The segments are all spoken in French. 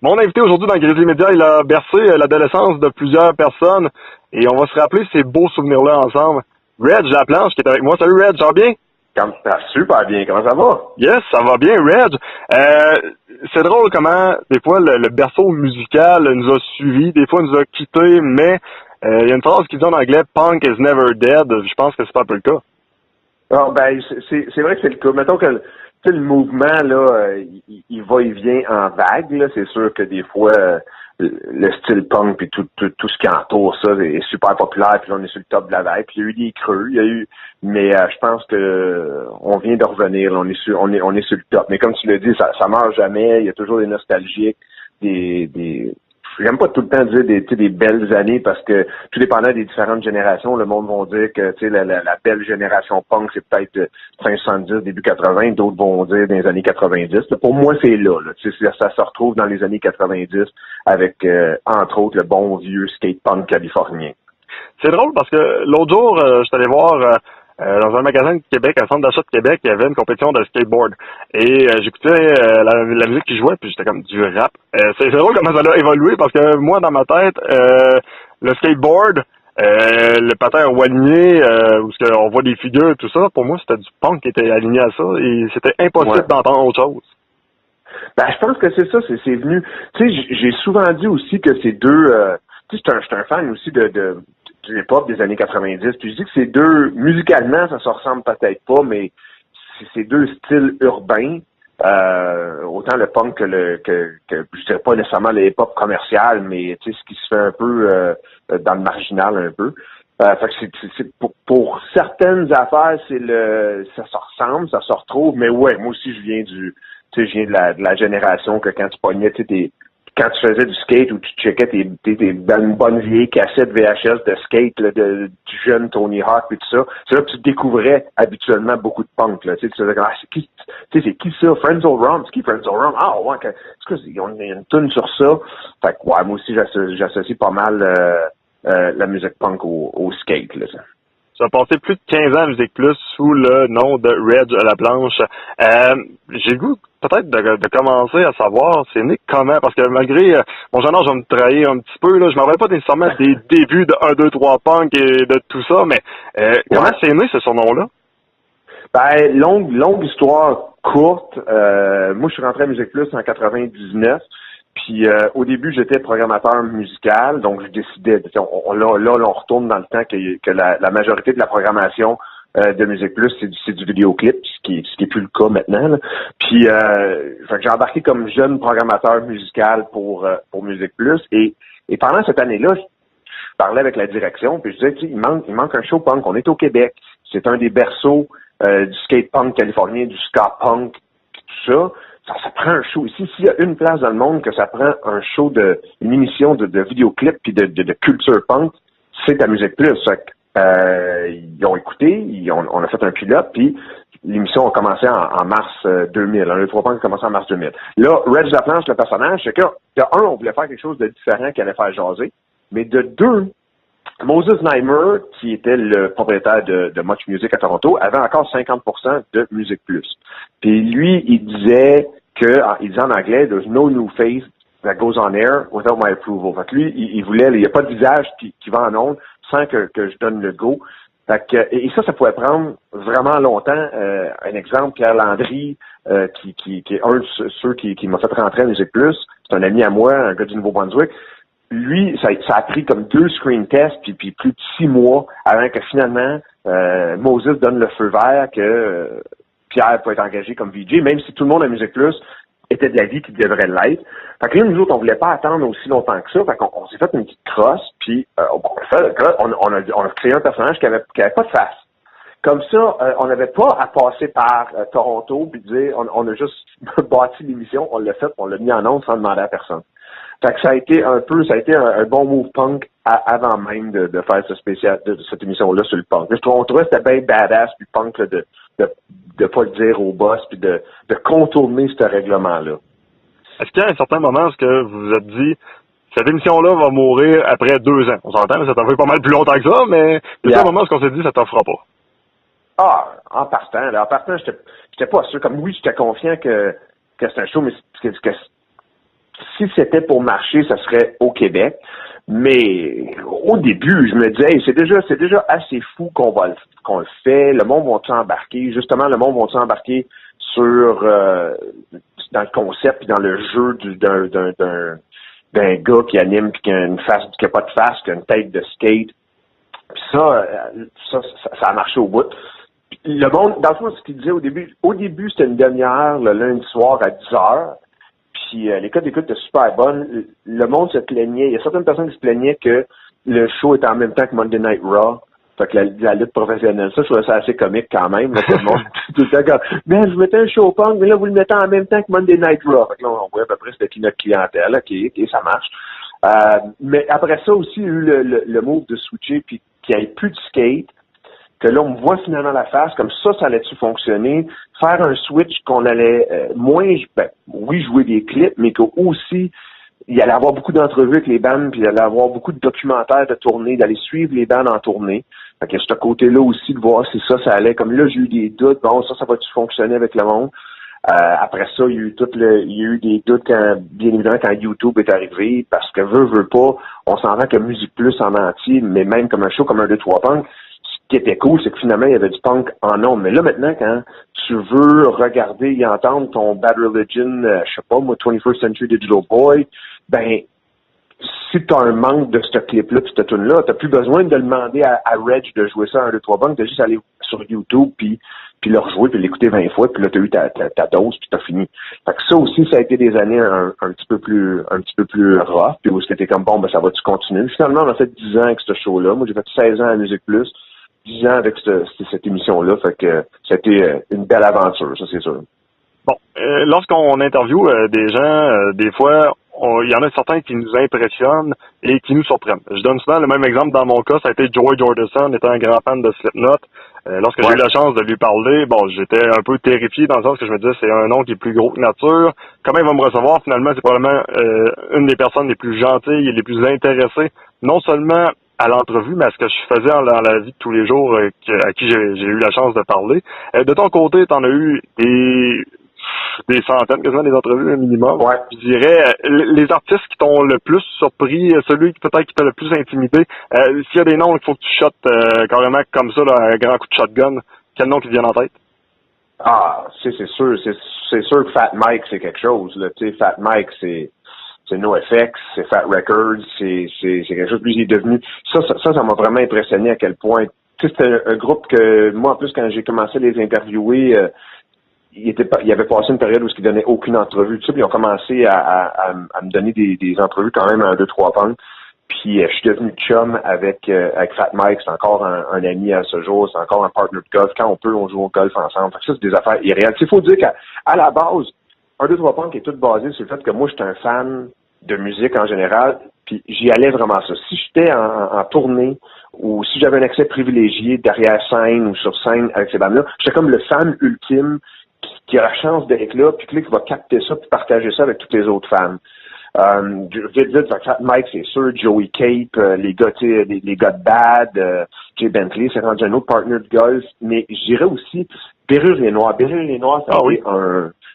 Mon invité aujourd'hui dans Grizzly Media, il a bercé l'adolescence de plusieurs personnes et on va se rappeler ces beaux souvenirs-là ensemble. Reg Laplanche qui est avec moi. Salut Reg, ça va bien? Super bien, comment ça va? Yes, ça va bien, Reg. C'est drôle comment, des fois, le berceau musical nous a suivis, des fois nous a quittés, mais il y a une phrase qui dit en anglais « Punk is never dead ». Je pense que c'est pas un peu le cas. Ah, ben, c'est vrai que c'est le cas. Mettons que le mouvement, là, il va et vient en vague, là. C'est sûr que des fois, le style punk puis tout ce qui entoure ça est super populaire, puis là, on est sur le top de la vague. Puis il y a eu des creux, mais je pense que on vient de revenir, là. On est sur le top. Mais comme tu l'as dit, ça meurt jamais. Il y a toujours des nostalgiques, des j'aime pas tout le temps dire des belles années parce que tout dépendant des différentes générations, le monde va dire que la belle génération punk, c'est peut-être fin 70, début 80, d'autres vont dire dans les années 90. Là, pour moi, c'est là. Ça se retrouve dans les années 90 avec, entre autres, le bon vieux skate punk californien. C'est drôle parce que l'autre jour, je suis allé voir dans un magasin de Québec, un centre d'achat de Québec, il y avait une compétition de skateboard. Et j'écoutais la musique qui jouait, puis j'étais comme du rap. C'est drôle comment ça a évolué parce que moi, dans ma tête, le skateboard, le patin aligné, où on voit des figures, tout ça, pour moi, c'était du punk qui était aligné à ça. Et c'était impossible d'entendre autre chose. Ben, je pense que c'est ça, c'est venu. Tu sais, j'ai souvent dit aussi que ces deux. Tu sais, je suis un fan aussi de l'époque des années 90. Puis je dis que ces deux, musicalement, ça se ressemble peut-être pas, mais c'est deux styles urbains. Autant le punk que je dirais pas nécessairement le hip-hop commercial, mais tu sais, ce qui se fait un peu dans le marginal un peu. Fait que c'est pour certaines affaires, ça se ressemble, ça se retrouve, mais ouais, moi aussi je viens je viens de la génération que quand tu pognais, quand tu faisais du skate ou tu checkais dans une bonne vieille cassette VHS de skate là, du jeune Tony Hawk et tout ça, c'est là que tu découvrais habituellement beaucoup de punk. Là. Tu faisais comme, c'est qui ça? Frenzo Rum? C'est qui Frenzo Rum? Ah ouais, on a une tune sur ça. Fait que ouais, moi aussi j'associe pas mal la musique punk au skate. Là, ça. Ça a passé plus de 15 ans à Musique Plus sous le nom de Reg Laplanche. J'ai le goût peut-être de commencer à savoir c'est né comment, parce que malgré mon jeune âge, je vais me trahir un petit peu, là, je me rappelle pas nécessairement des débuts de 1, 2, 3 punk et de tout ça, mais comment c'est né ce surnom-là? Ben, longue histoire courte. Moi, je suis rentré à Musique Plus en 99. Puis au début, j'étais programmateur musical, donc je décidais. Là, on retourne dans le temps que la majorité de la programmation de Musique Plus, c'est du vidéoclip, ce qui est plus le cas maintenant. Là. Puis fait que j'ai embarqué comme jeune programmateur musical pour Musique Plus et pendant cette année-là, je parlais avec la direction, puis je disais, il manque un show punk. On est au Québec, c'est un des berceaux du skate punk californien, du ska punk, tout ça. Ça prend un show ici. S'il y a une place dans le monde que ça prend un show une émission de vidéoclip puis de culture punk, c'est à Musique Plus. Ils ont écouté, on a fait un pilote, puis l'émission a commencé en mars 2000. Le 3 punk a commencé en mars 2000. Là, Reg Laplanche, le personnage, c'est que, de un, on voulait faire quelque chose de différent qui allait faire jaser, mais de deux, Moses Neimer, qui était le propriétaire de Much Music à Toronto, avait encore 50% de Musique Plus. Puis lui, il disait en anglais, there's no new face that goes on air without my approval. Fait que lui, il voulait, il n'y a pas de visage qui va en ondes sans que je donne le go. Fait que, et ça pouvait prendre vraiment longtemps. Un exemple, Pierre Landry, qui est un de ceux qui m'a fait rentrer à Musique Plus, c'est un ami à moi, un gars du Nouveau-Brunswick. Lui, ça a pris comme 2 screen tests, puis plus de 6 mois avant que finalement Moses donne le feu vert que Pierre peut être engagé comme VJ, même si tout le monde à Musique Plus était d'avis qu'il devrait l'être. Fait que là, nous autres, on voulait pas attendre aussi longtemps que ça. Fait qu'on s'est fait une petite crosse, puis on a créé un personnage qui avait pas de face. Comme ça, on n'avait pas à passer par Toronto puis dire on a juste bâti l'émission, on l'a fait, on l'a mis en ondes sans demander à personne. Fait que ça a été un bon move punk avant même de faire cette émission-là sur le punk. On trouvait que c'était bien badass puis punk là, de pas le dire au boss puis de contourner ce règlement-là. Est-ce qu'il y a un certain moment où vous vous êtes dit cette émission-là va mourir après 2 ans? On s'entend, ça t'en fait pas mal plus longtemps que ça, mais il y a un moment où on s'est dit ça t'en fera pas. Ah, en partant, j'étais pas sûr. Comme oui, j'étais confiant que c'était un show, mais que si c'était pour marcher, ça serait au Québec. Mais au début, je me disais, hey, c'est déjà assez fou qu'on le fait. Le monde va-tu embarquer? Justement, le monde va-tu embarquer sur dans le concept et dans le jeu d'un gars qui anime puis qui a une face, qui a pas de face, qui a une tête de skate. Puis ça a marché au bout. Puis le monde, dans le fond, ce qu'il disait au début, c'était une demi-heure le lundi soir à 10h. Puis les codes d'écoute étaient super bonnes. Le monde se plaignait. Il y a certaines personnes qui se plaignaient que le show était en même temps que Monday Night Raw. Fait que la lutte professionnelle. Ça, je trouvais ça assez comique quand même. Là, tout le monde, tout le temps, mais je mettais un show punk, mais là, vous le mettez en même temps que Monday Night Raw. Fait que là, on voit à peu près c'était qui notre clientèle. OK, ça marche. Mais après ça aussi, il y a eu le move de switcher puis qu'il n'y ait plus de skate. Que là, on me voit finalement la face, comme ça allait-tu fonctionner? Faire un switch qu'on allait oui, jouer des clips, mais qu'aussi, il allait avoir beaucoup d'entrevues avec les bands, puis il allait avoir beaucoup de documentaires de tournée, d'aller suivre les bands en tournée. Fait que ce côté-là aussi, de voir si ça allait. Comme là, j'ai eu des doutes, bon, ça va-tu fonctionner avec le monde? Après ça, il y a eu des doutes bien évidemment, quand YouTube est arrivé, parce que veut pas, on s'en rend que Musique Plus en entier, mais même comme un show comme un 2-3 Punk, ce qui était cool, c'est que finalement, il y avait du punk en ondes. Mais là, maintenant, quand tu veux regarder et entendre ton Bad Religion, je sais pas, moi, 21st Century Digital Boy, ben, si tu as un manque de ce clip-là puis cette tune-là, t'as plus besoin de demander à Reg de jouer ça à un 2-3 Punk, t'as juste aller sur YouTube puis le rejouer puis l'écouter 20 fois, puis là, t'as eu ta dose puis t'as fini. Fait que ça aussi, ça a été des années un petit peu plus rough, puis où c'était comme, bon, ben, ça va-tu continuer? Finalement, on a fait 10 ans avec ce show-là. Moi, j'ai fait 16 ans à Musique Plus. 10 ans avec cette émission-là, fait que c'était une belle aventure, ça c'est sûr. Bon, lorsqu'on interviewe des gens, des fois, il y en a certains qui nous impressionnent et qui nous surprennent. Je donne souvent le même exemple dans mon cas, ça a été Joey Jordison, étant un grand fan de Slipknot. Lorsque j'ai eu la chance de lui parler, bon, j'étais un peu terrifié dans le sens que je me disais c'est un nom qui est plus gros que nature. Comment il va me recevoir? Finalement, c'est probablement une des personnes les plus gentilles et les plus intéressées, non seulement à l'entrevue, mais à ce que je faisais dans la vie de tous les jours à qui j'ai eu la chance de parler. De ton côté, t'en as eu des centaines, quasiment des entrevues, un minimum. Ouais. Je dirais, les artistes qui t'ont le plus surpris, celui qui peut-être qui t'a le plus intimidé, s'il y a des noms qu'il faut que tu shottes carrément comme ça, là, un grand coup de shotgun, quel nom qui te vient en tête? Ah, c'est sûr, c'est sûr que Fat Mike, c'est quelque chose, là. Tu sais, Fat Mike, c'est NoFX, c'est Fat Records, c'est quelque chose. Puis il est devenu, ça m'a vraiment impressionné à quel point, tu sais, c'était un groupe que, moi, en plus, quand j'ai commencé à les interviewer, il avait passé une période où il donnait aucune entrevue, tout ça, puis ils ont commencé à me donner des entrevues quand même en 2-3 Punk. Puis je suis devenu chum avec Fat Mike, c'est encore un ami à ce jour, c'est encore un partner de golf. Quand on peut, on joue au golf ensemble. Fait que ça, c'est des affaires irréelles. Il faut dire qu'à la base, 1-2-3 Punk est tout basé sur le fait que moi, j'étais un fan de musique en général, puis j'y allais vraiment ça. Si j'étais en tournée ou si j'avais un accès privilégié derrière scène ou sur scène avec ces bandes-là, j'étais comme le fan ultime qui a la chance d'être là, puis qui va capter ça puis partager ça avec tous les autres fans. Vite, Fat Mike, c'est sûr, Joey Cape, les gars de Bad, Jay Bentley, c'est rendu un autre partner de golf, mais je dirais aussi Béru les Noirs. Béru les Noirs, ça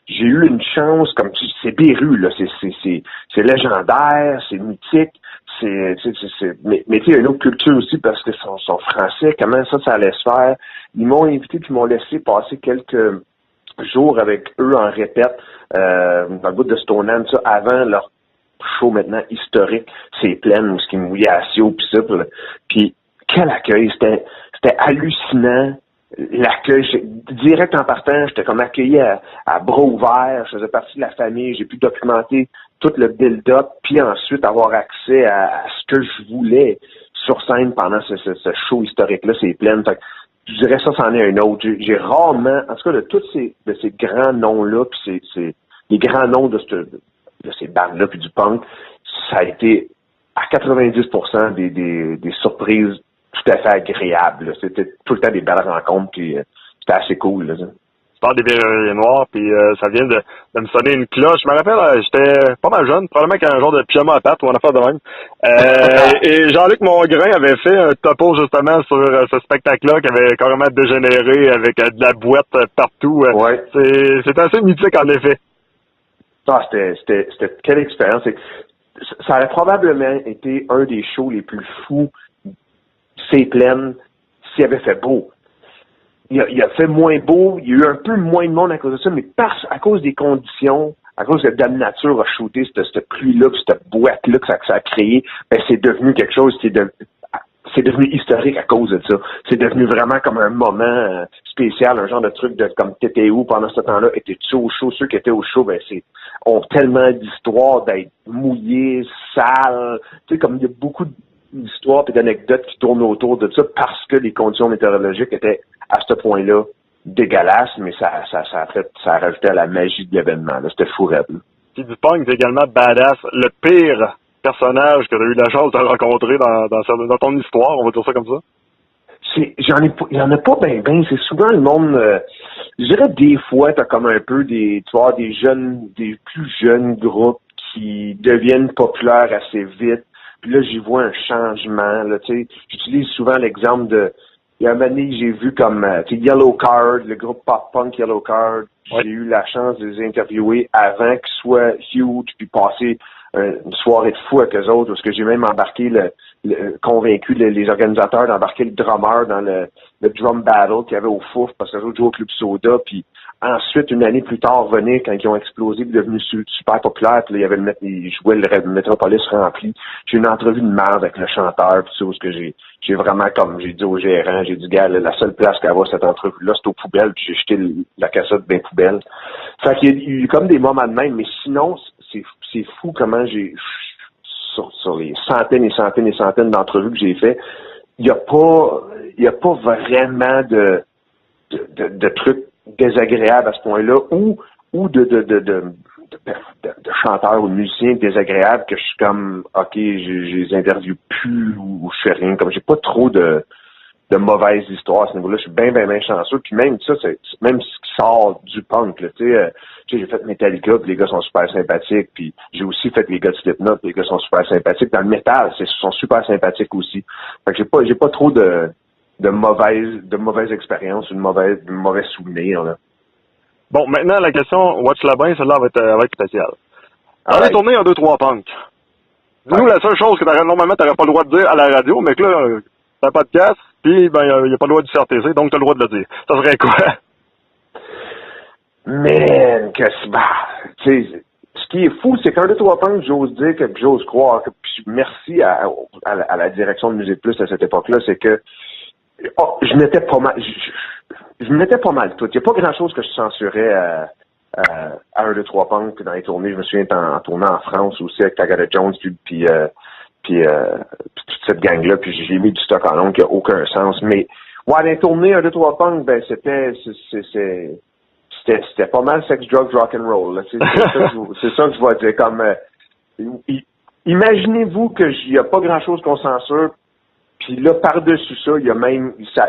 j'ai eu une chance, comme c'est Béru, là, c'est légendaire, c'est mythique, mais tu sais, il y a une autre culture aussi parce que sont français, comment ça allait se faire. Ils m'ont invité puis ils m'ont laissé passer quelques jours avec eux en répète, dans le bout de Stoneham, ça, avant leur show maintenant historique, c'est plein, où ce qui me mouillait à Sio pis ça, puis quel accueil, c'était hallucinant. L'accueil, direct en partant, j'étais comme accueilli à bras ouverts, je faisais partie de la famille, j'ai pu documenter tout le build-up, puis ensuite avoir accès à ce que je voulais sur scène pendant ce show historique-là, c'est plein. Fait que, je dirais ça, c'en est un autre. J'ai rarement, en tout cas, de tous ces grands noms-là, puis c'est les grands noms de ces bandes-là, puis du punk, ça a été à 90% des surprises tout à fait agréables. C'était tout le temps des belles rencontres, puis c'était assez cool. Là, ça. Tu parles des Béru Noirs, puis ça vient de me sonner une cloche. Je me rappelle, j'étais pas mal jeune, probablement qu'un genre de pyjama à pattes ou un affaire de même. Et Jean-Luc Mongrain avait fait un topo justement sur ce spectacle-là qui avait carrément dégénéré avec de la boîte partout. Ouais. C'est assez mythique en effet. C'était quelle expérience. Ça aurait probablement été un des shows les plus fous, c'est pleine, s'il avait fait beau. Il a fait moins beau, il y a eu un peu moins de monde à cause de ça, mais à cause des conditions, à cause que Dame Nature a shooté cette pluie-là, cette boîte-là que ça a créé, ben c'est devenu quelque chose qui c'est devenu historique à cause de ça. C'est devenu vraiment comme un moment spécial, un genre de truc de comme t'étais où pendant ce temps-là, étais-tu au show? Ceux qui étaient au show, ben ont tellement d'histoires d'être mouillés, sales, tu sais, comme il y a beaucoup d'histoires et d'anecdotes qui tournent autour de ça parce que les conditions météorologiques étaient à ce point-là dégueulasses, mais ça a rajouté à la magie de l'événement. C'était fou raide. Puis du punk, c'est également badass. Le pire personnage que tu as eu la chance de rencontrer dans ton histoire, on va dire ça comme ça? Il y en a pas ben. C'est souvent le monde, je dirais des fois, t'as comme un peu tu vois, des plus jeunes groupes qui deviennent populaires assez vite. Puis là, j'y vois un changement, là, tu sais. J'utilise souvent l'exemple il y a un moment donné, j'ai vu comme, tu sais, Yellow Card, le groupe pop-punk Yellow Card. Ouais. J'ai eu la chance de les interviewer avant qu'ils soient huge, puis passer une soirée de fou avec eux autres, parce que j'ai même embarqué convaincu les organisateurs d'embarquer le drummer dans le drum battle qu'il y avait au Fouf, parce que les autres jouaient au Club Soda, puis ensuite, une année plus tard, venir quand ils ont explosé, puis devenus super populaires, puis là, ils jouaient le Metropolis rempli. J'ai eu une entrevue de merde avec le chanteur, puis ça, parce que j'ai vraiment, comme j'ai dit au gérant, j'ai dit, gars, la seule place qu'elle va cette entrevue-là, c'est aux poubelles, puis j'ai jeté la cassette bien poubelle. Fait qu'il y a eu comme des moments de même, mais sinon, c'est fou comment sur les centaines et centaines et centaines d'entrevues que j'ai fait, il y a pas vraiment de trucs désagréables à ce point-là, ou de chanteurs ou de musiciens désagréables que je suis comme, OK, je les interviewe plus ou je fais rien. Comme j'ai pas trop de mauvaises histoires à ce niveau-là. Je suis bien chanceux. Puis même ça, c'est même ce qui sort du punk, là, tu sais, j'ai fait Metallica, puis les gars sont super sympathiques. Puis j'ai aussi fait les gars de Slipknot, puis les gars sont super sympathiques. Dans le métal, ils sont super sympathiques aussi. Fait que j'ai pas trop de mauvaises expériences ou de mauvais souvenirs, là. Bon, maintenant, la question, watch-la bien, celle-là va être spéciale. On a tourné un 2-3 punk. Nous, la seule chose que normalement, t'aurais pas le droit de dire à la radio, mais que là, t'as pas de casse, puis ben, y a pas le droit du CRTC, donc t'as le droit de le dire. Ça serait quoi? Man, tu sais, ce qui est fou, c'est qu'un 2-3 punk, j'ose dire que j'ose croire, puis merci à la direction de Musique Plus à cette époque-là, c'est que je mettais pas mal, je mettais pas mal tout. Il n'y a pas grand-chose que je censurais à 1-2-3 punk dans les tournées. Je me souviens en tournant en France aussi avec Tagada Jones, puis toute cette gang-là, puis j'ai mis du stock en long qui n'a aucun sens. Mais ouais, les tournées 1-2-3 punk, ben c'était pas mal sex, drugs, rock and roll. C'est ça que je vais dire. Comme imaginez-vous que il n'y a pas grand-chose qu'on censure. Puis là, par-dessus ça,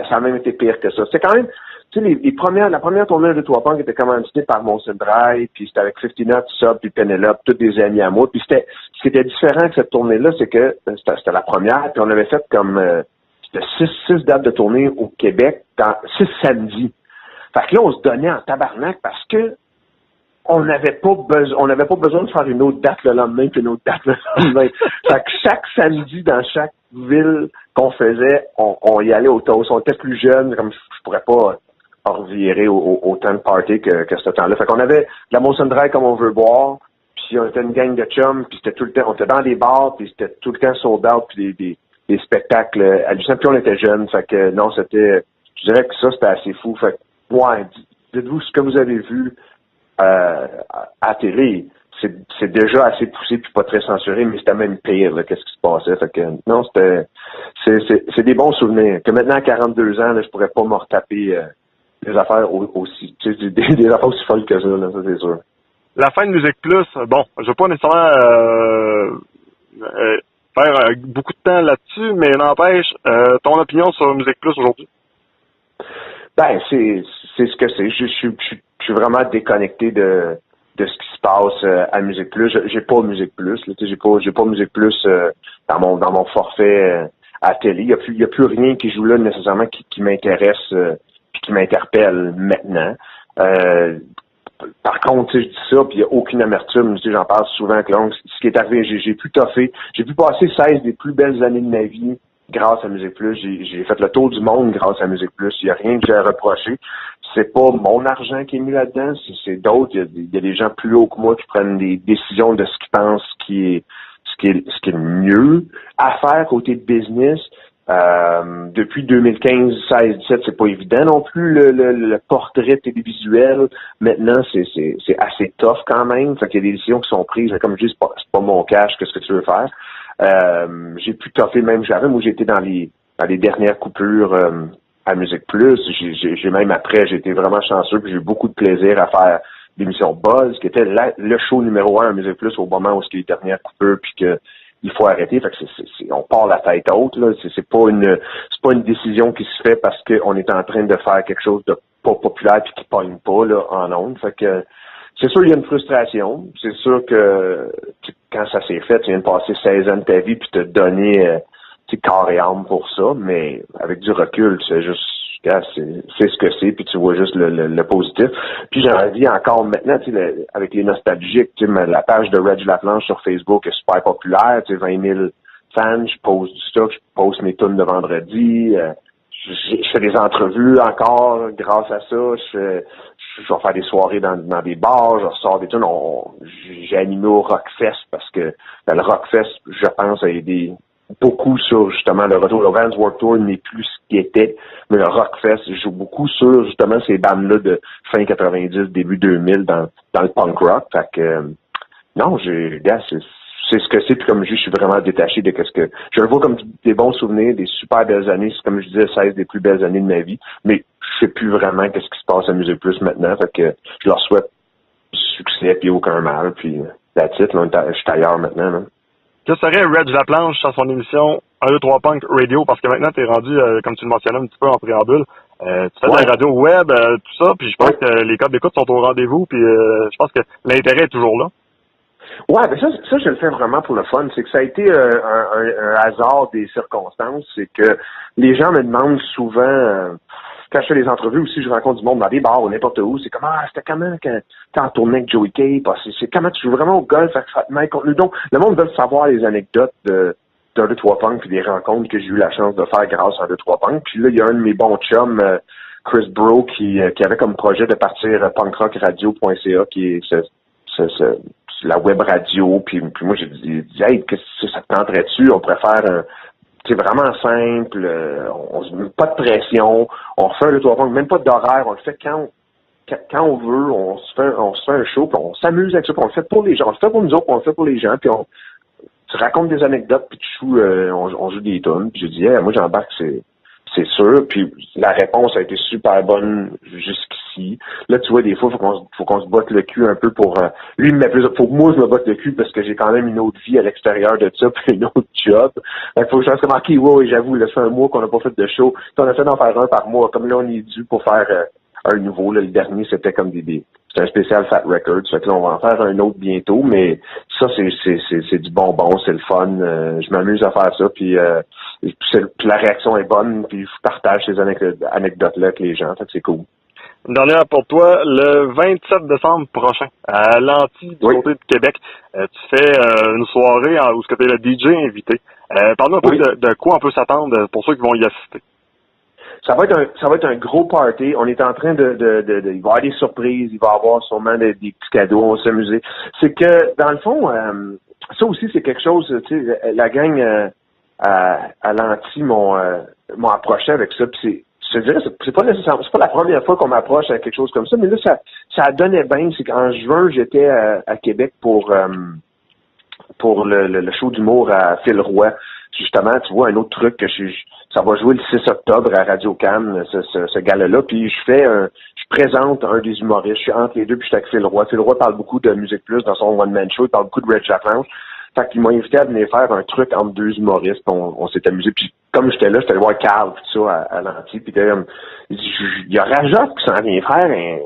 ça a même été pire que ça. C'est quand même, tu sais, la première tournée de 3 Punk était commanditée par Molson Dry, puis c'était avec 59, Sub, puis Penelope, tous des amis à moi. Puis ce qui était différent que cette tournée-là, c'est que c'était la première, puis on avait fait comme c'était 6 dates de tournée au Québec, dans 6 samedis. Fait que là, on se donnait en tabarnak parce que on n'avait pas besoin de faire une autre date le lendemain puis une autre date le lendemain. Fait que chaque samedi dans chaque ville qu'on faisait, on y allait au toast. On était plus jeunes, comme je pourrais pas revirer autant de party que ce temps-là. Fait qu'on avait de la Molson Dry comme on veut boire, puis on était une gang de chums, puis c'était tout le temps, on était dans des bars, puis c'était tout le temps sold out, puis des spectacles hallucinants. Puis on était jeunes, fait que non, je dirais que ça, c'était assez fou. Fait que, ouais, dites-vous ce que vous avez vu à télé, c'est déjà assez poussé puis pas très censuré, mais c'était même pire, là, qu'est-ce qui se passait. Fait que non, c'est des bons souvenirs. Que maintenant à 42 ans, là, je pourrais pas me retaper des affaires aussi, tu sais, des affaires aussi folles que ça, là, ça c'est sûr. La fin de Musique Plus, bon, je veux pas nécessairement faire beaucoup de temps là-dessus, mais n'empêche, ton opinion sur Musique Plus aujourd'hui? Ben, c'est ce que c'est. Je suis vraiment déconnecté de ce qui se passe à Musique Plus. J'ai pas Musique Plus, là, j'ai pas Musique Plus dans mon forfait à télé. Il y a plus rien qui joue là nécessairement qui m'intéresse puis qui m'interpelle maintenant. par contre, tu sais, je dis ça, puis il n'y a aucune amertume. Tu sais, j'en parle souvent avec l'oncle. Ce qui est arrivé, j'ai pu toffer. J'ai pu passer 16 des plus belles années de ma vie grâce à Musique Plus. J'ai fait le tour du monde grâce à Musique Plus. Il n'y a rien que j'ai à reprocher. C'est pas mon argent qui est mis là-dedans, c'est d'autres. Il y a des gens plus hauts que moi qui prennent des décisions de ce qu'ils pensent ce qui est le mieux à faire côté business. Depuis 2015, 16, 17, c'est pas évident non plus le portrait télévisuel. Maintenant, c'est assez tough quand même. Fait qu'il y a des décisions qui sont prises. Comme je dis, c'est pas mon cash, qu'est-ce que tu veux faire? J'ai pu toffer même j'avais. Moi, j'étais dans les dernières coupures à Musique Plus. J'ai même après, j'ai été vraiment chanceux, puis j'ai eu beaucoup de plaisir à faire l'émission Buzz, qui était le show numéro 1 à Musique Plus au moment où il y a eu les dernières coupures, puis que il faut arrêter. Fait que on part la tête haute, là. C'est pas une décision qui se fait parce qu'on est en train de faire quelque chose de pas populaire puis qui pogne pas, là, en ondes. Fait que, c'est sûr, il y a une frustration. C'est sûr que, quand ça s'est fait, tu viens de passer 16 ans de ta vie puis te donner, corps et âme pour ça, mais avec du recul, c'est juste, c'est ce que c'est, puis tu vois juste le positif. Puis j'ai envie encore maintenant, avec les nostalgiques, la page de Reg Laplanche sur Facebook est super populaire, 20 000 fans, je poste du stock, je poste mes tunes de vendredi, je fais des entrevues encore grâce à ça, je vais faire des soirées dans des bars, je ressors des tunes, j'ai animé au Rockfest parce que le Rockfest, je pense, a aidé beaucoup sur justement le retour. Le Vans Warped Tour n'est plus ce qu'il était, mais le Rockfest joue beaucoup sur justement ces bandes-là de fin 90, début 2000 dans le punk rock. Fait que non, c'est ce que c'est, puis comme je suis vraiment détaché de ce que je le vois comme des bons souvenirs, des super belles années. C'est comme je disais, 16 des plus belles années de ma vie, mais je sais plus vraiment qu'est-ce qui se passe à Musique Plus maintenant. Fait que je leur souhaite du succès puis aucun mal, puis la titre, je suis ailleurs maintenant, là. Que serait Reg Laplanche dans son émission 1, 2, 3 Punk Radio? Parce que maintenant, tu es rendu, comme tu le mentionnais un petit peu en préambule, tu fais de la radio web, tout ça, puis je pense que les codes d'écoute sont au rendez-vous, puis je pense que l'intérêt est toujours là. Ouais, mais ça, je le fais vraiment pour le fun. C'est que ça a été un hasard des circonstances. C'est que les gens me demandent souvent, quand je fais des entrevues aussi, je rencontre du monde dans des bars ou n'importe où. C'est comme, c'était comment quand t'es en tournée avec Joey Cape? C'est comment tu joues vraiment au golf avec Mike Contenu? Donc, le monde veut savoir les anecdotes d'un 2, 3 Punk puis des rencontres que j'ai eu la chance de faire grâce à un 2, 3 Punk. Puis là, il y a un de mes bons chums, Chris Bro, qui avait comme projet de partir punkrockradio.ca, qui est la web radio. Puis moi, j'ai dit, hey, qu'est-ce que ça te tenterait-tu? On pourrait faire c'est vraiment simple, on se met pas de pression, on refait un 2, 3 Punk, même pas d'horaire, on le fait quand on veut, on se fait un show, puis on s'amuse avec ça, puis on le fait pour les gens, on le fait pour nous autres, puis on le fait pour les gens, puis tu racontes des anecdotes, puis tu joues, on joue des tunes, puis j'ai dit, moi j'embarque, c'est sûr, puis la réponse a été super bonne jusqu'ici. Là, tu vois, des fois, faut qu'on se botte le cul un peu pour lui, il me met plus, faut que moi je me botte le cul parce que j'ai quand même une autre vie à l'extérieur de ça, puis une autre job. Il faut que je fasse comme, ouais, j'avoue, là, ça fait un mois qu'on n'a pas fait de show. Puis on a fait d'en faire un par mois. Comme là, on est dû pour faire un nouveau. Là, le dernier, c'était comme c'était un spécial Fat Records. Fait que là, on va en faire un autre bientôt, mais ça, c'est du bonbon, c'est le fun. Je m'amuse à faire ça, puis la réaction est bonne, puis je partage ces anecdotes-là avec les gens. Fait que c'est cool. Une dernière pour toi, le 27 décembre prochain, à l'Anti du côté de Québec, tu fais une soirée où tu es le DJ invité. Parle-nous un peu de quoi on peut s'attendre pour ceux qui vont y assister. Ça va être un gros party. On est en train il va y avoir des surprises, il va y avoir sûrement des petits cadeaux, on va s'amuser. C'est que, dans le fond, ça aussi, c'est quelque chose, tu sais, la gang à l'Anti m'ont approché avec ça, puis je te dirais, c'est pas la première fois qu'on m'approche avec quelque chose comme ça, mais là, ça donnait bien. C'est qu'en juin, j'étais à Québec pour le show d'humour à Phil Roy. Justement, tu vois, un autre truc que ça va jouer le 6 octobre à Radio-Can, ce gala-là, puis je présente un des humoristes, je suis entre les deux, puis je suis avec Phil Roy. Phil Roy parle beaucoup de Musique Plus dans son one-man show, il parle beaucoup de Reg Laplanche. Fait qu'il m'a invité à venir faire un truc entre deux humoristes, puis on s'est amusé. Puis comme j'étais là, j'étais allé voir Carl, tout ça, à l'Anti, puis il y a Rajat qui s'en vient faire un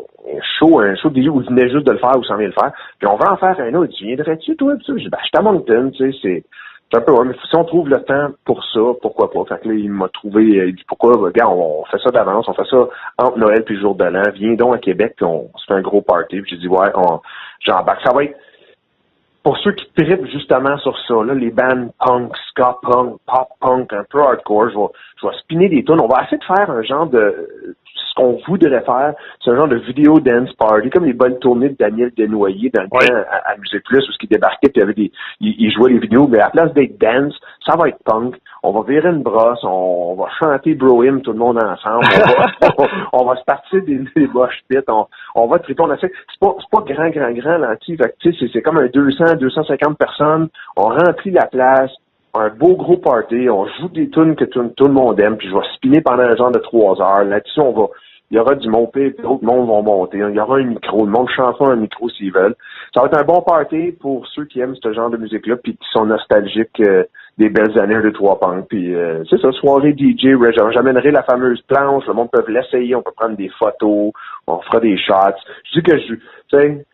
show de où il venait juste de le faire, ou s'en vient le faire, puis on va en faire un autre. Il dit, viendrais-tu, toi? Puis je dis, je suis à Moncton, tu sais, C'est un peu, ouais, mais si on trouve le temps pour ça, pourquoi pas? Fait que là, il m'a trouvé, il dit pourquoi, regarde, on fait ça d'avance, on fait ça entre Noël puis le jour de l'an, viens donc à Québec, puis on se fait un gros party. Puis j'ai dit, ouais, j'embarque. Ça va être, pour ceux qui trippent justement sur ça, là, les bands punk, ska punk, pop punk, un peu hardcore, je vais spinner des tunes. On va essayer de faire un genre de, ce qu'on voudrait faire, c'est un genre de vidéo dance party, comme les bonnes tournées de Daniel Desnoyers dans le temps à Musique Plus, où il débarquait puis il y avait il jouait les vidéos, mais à la place d'être dance, ça va être punk. On va virer une brosse, on va chanter Bro Hymn tout le monde ensemble, on va se partir des mosh pits, on va triper, on essaie. C'est pas grand, l'anti, fait que tu sais, c'est comme un 250 personnes, on remplit la place, un beau gros party, on joue des tunes que tout le monde aime, puis je vais spinner pendant un genre de 3 heures. Là-dessus, il y aura du monter, puis d'autres mondes vont monter. Il y aura un micro, le monde chantera un micro s'ils veulent. Ça va être un bon party pour ceux qui aiment ce genre de musique-là, puis qui sont nostalgiques des belles années de 3 punk. Puis c'est ça, soirée DJ, j'amènerai la fameuse planche, le monde peut l'essayer, on peut prendre des photos, on fera des shots. Je dis que tu sais,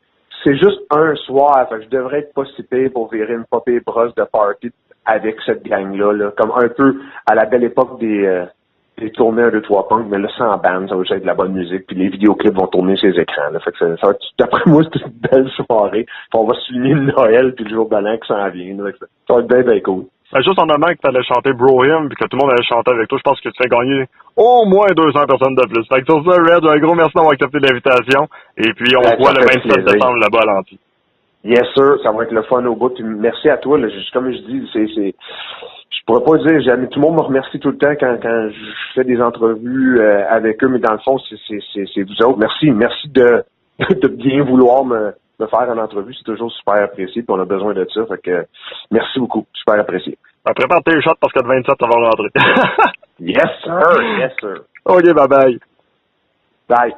c'est juste un soir, fait que je devrais être pas si pire pour virer une pas pire brosse de party avec cette gang-là, là, comme un peu à la belle époque des tournées 1, 2, 3 punk, mais là, sans band, ça va être de la bonne musique, puis les vidéoclips vont tourner sur les écrans, là. Fait que ça va être, d'après moi, c'est une belle soirée. Puis on va souligner le Noël puis le jour de l'an qui s'en vient, là. Ça va être bien, bien cool. Juste en amont que tu allais chanter Bro Hymn puis que tout le monde allait chanter avec toi, je pense que tu fais gagner au moins 200 personnes de plus. Fait que sur ça, Red, un gros merci d'avoir accepté l'invitation. Et puis, on se voit le 27 décembre là-bas à l'Anti. Yes, sir. Ça va être le fun au bout. Puis merci à toi. Là. Comme je dis, je pourrais pas dire, tout le monde me remercie tout le temps quand je fais des entrevues avec eux, mais dans le fond, c'est vous autres. Merci de bien vouloir me faire une entrevue. C'est toujours super apprécié, puis on a besoin de ça. Fait que merci beaucoup. Super apprécié. Prépare tes shots parce que le 27, ça va rentrer. Yes, sir. Yes, sir. OK, bye-bye. Bye.